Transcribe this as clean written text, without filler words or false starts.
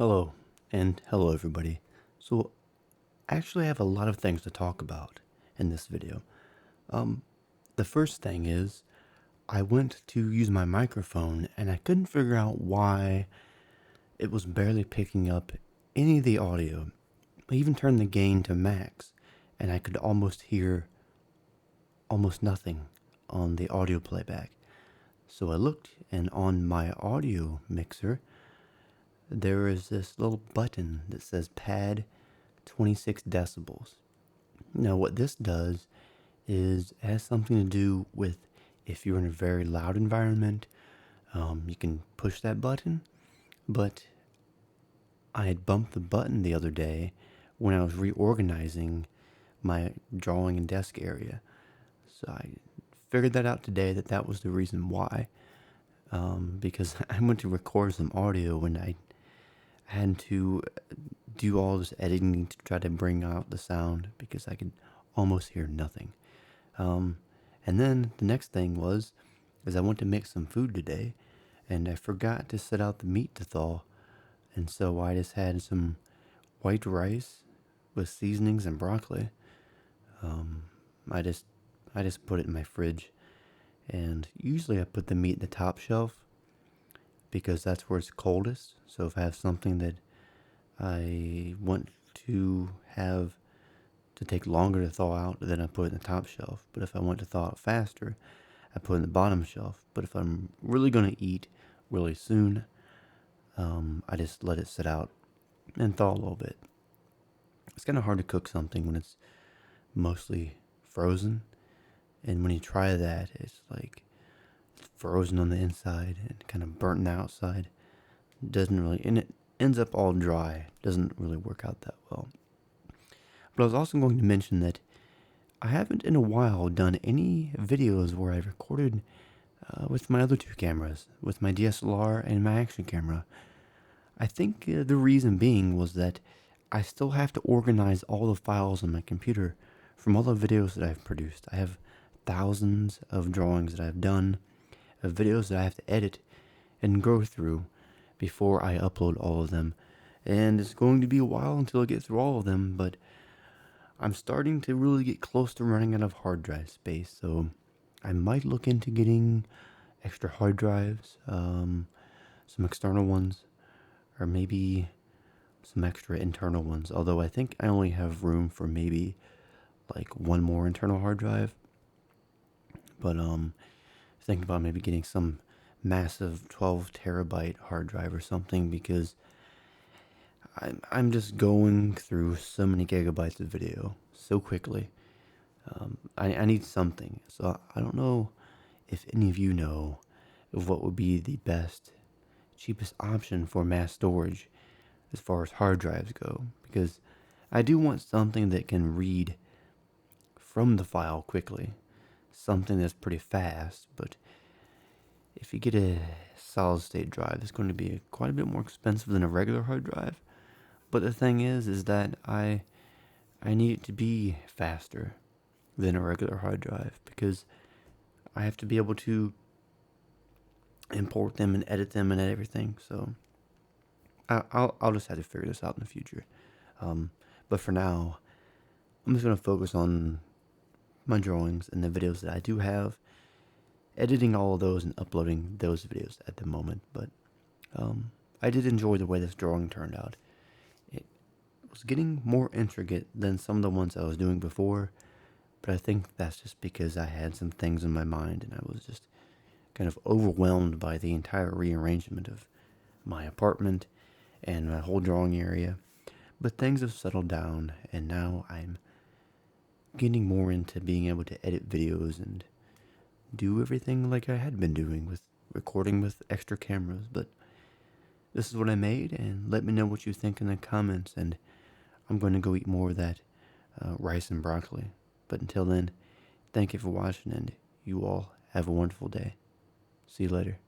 Hello, and hello everybody. So, actually I have a lot of things to talk about in this video. The first thing is, I went to use my microphone and I couldn't figure out why it was barely picking up any of the audio. I even turned the gain to max, and I could almost hear almost nothing on the audio playback. So I looked, and on my audio mixer, there is this little button that says pad 26 decibels. Now what this does is it has something to do with if you're in a very loud environment, you can push that button. But I had bumped the button the other day when I was reorganizing my drawing and desk area. So I figured that out today, that was the reason why. Because I went to record some audio and I had to do all this editing to try to bring out the sound because I could almost hear nothing. And then the next thing is I went to make some food today and I forgot to set out the meat to thaw. And so I just had some white rice with seasonings and broccoli. I just put it in my fridge, and usually I put the meat in the top shelf because that's where it's coldest. So if I have something that I want to have to take longer to thaw out, then I put it in the top shelf. But if I want to thaw out faster, I put it in the bottom shelf. But if I'm really going to eat really soon, I just let it sit out and thaw a little bit. It's kind of hard to cook something when it's mostly frozen. And when you try that, it's like it's frozen on the inside and kind of burnt on the outside. And it ends up all dry. Doesn't really work out that well. But I was also going to mention that I haven't in a while done any videos where I've recorded with my other two cameras, with my DSLR and my action camera. I think the reason being was that I still have to organize all the files on my computer from all the videos that I've produced. I have thousands of drawings that I've done, of videos that I have to edit and go through before I upload all of them. And it's going to be a while until I get through all of them, but I'm starting to really get close to running out of hard drive space, so I might look into getting extra hard drives, some external ones, or maybe some extra internal ones, although I think I only have room for maybe like one more internal hard drive. But thinking about maybe getting some massive 12 terabyte hard drive or something, because I'm just going through so many gigabytes of video so quickly. I need something. So I don't know if any of you know of what would be the best, cheapest option for mass storage as far as hard drives go, because I do want something that can read from the file quickly, something that's pretty fast. But if you get a solid state drive, it's going to be quite a bit more expensive than a regular hard drive. But the thing is that I need it to be faster than a regular hard drive, because I have to be able to import them and edit them and everything. So I'll just have to figure this out in the future. But for now, I'm just going to focus on my drawings and the videos that I do have, editing all of those and uploading those videos at the moment. But I did enjoy the way this drawing turned out. It was getting more intricate than some of the ones I was doing before, but I think that's just because I had some things in my mind and I was just kind of overwhelmed by the entire rearrangement of my apartment and my whole drawing area. But things have settled down, and now I'm getting more into being able to edit videos and do everything like I had been doing with recording with extra cameras. But this is what I made, and let me know what you think in the comments, and I'm going to go eat more of that rice and broccoli. But until then, thank you for watching, and you all have a wonderful day. See you later.